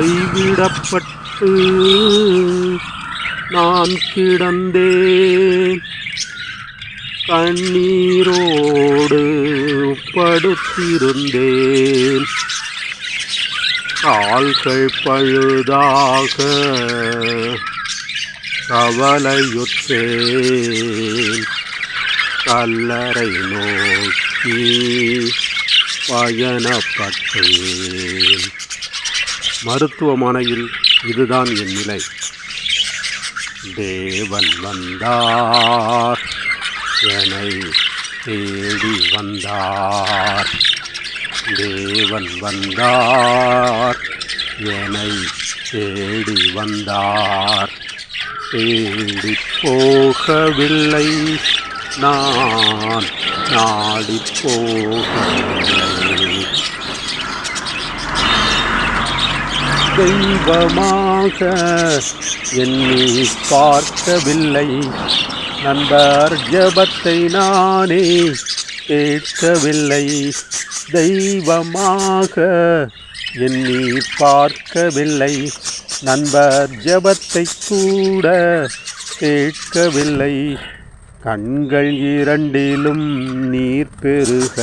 கைவிடப்பட்டு நான் கிடந்தேன், கண்ணீரோடு படுத்திருந்தேன். கால்கள் பழுதாக கவலையுற்றேன், கல்லறை நோக்கி பயணப்பட்டேன். மருத்துவமனையில் இதுதான் என் நிலை. தேவன் வந்தார், என்னை தேடி வந்தார். தேவன் வந்தார், என்னை தேடி வந்தார். தேடி போகவில்லை, நான் நாடி போகவில்லை. தெய்வமாக என்னை பார்க்கவில்லை, நண்பர் ஜெபத்தை நானே கேட்கவில்லை. தெய்வமாக என்னை பார்க்கவில்லை, நண்பர் ஜெபத்தை கூட கேட்கவில்லை. கண்கள் இரண்டிலும் நீர் பெருக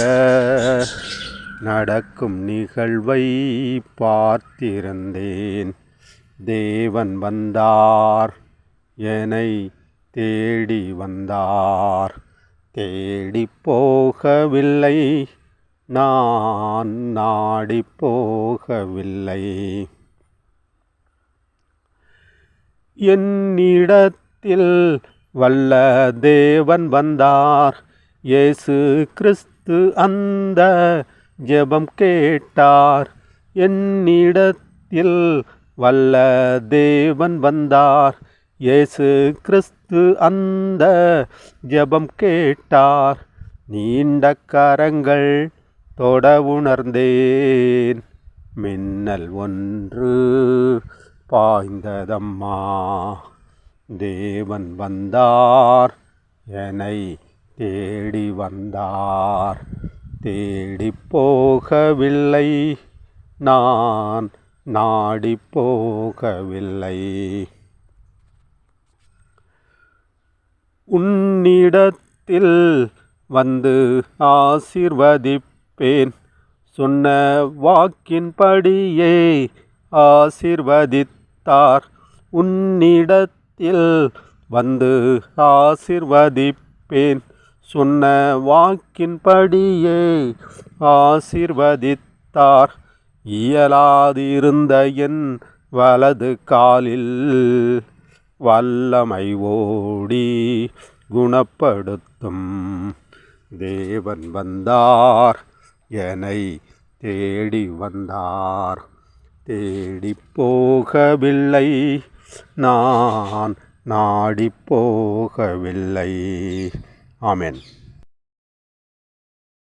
நடக்கும் நிகழ்வை பார்த்திருந்தேன். தேவன் வந்தார், என்னை தேடி வந்தார். தேடி போகவில்லை, நான் நாடி போகவில்லை. என்னிடத்தில் வல்ல தேவன் வந்தார், இயேசு கிறிஸ்து அந்த ஜெபம் கேட்டார். என்னிடத்தில் வல்ல தேவன் வந்தார், இயேசு கிறிஸ்து அந்த ஜெபம் கேட்டார். நீண்ட கரங்கள் தொட உணர்ந்தேன், மின்னல் ஒன்று பாய்ந்ததம்மா. தேவன் வந்தார், என்னை தேடி வந்தார். தேடி போகவில்லை, நான் நாடி போகவில்லை. உன்னிடத்தில் வந்து ஆசீர்வதிப்பேன், சொன்ன வாக்கின்படியே ஆசீர்வதித்தார். உன்னிடத்தில் வந்து ஆசீர்வதிப்பேன், சொன்ன வாக்கின்படியே ஆசீர்வதித்தார். இயலாதிருந்த என் வலது காலில் வல்லமை ஓடி குணப்படுத்தும். தேவன் வந்தார், என்னை தேடி வந்தார். தேடி போகவில்லை, நான் நாடி போகவில்லை. ஆமென்.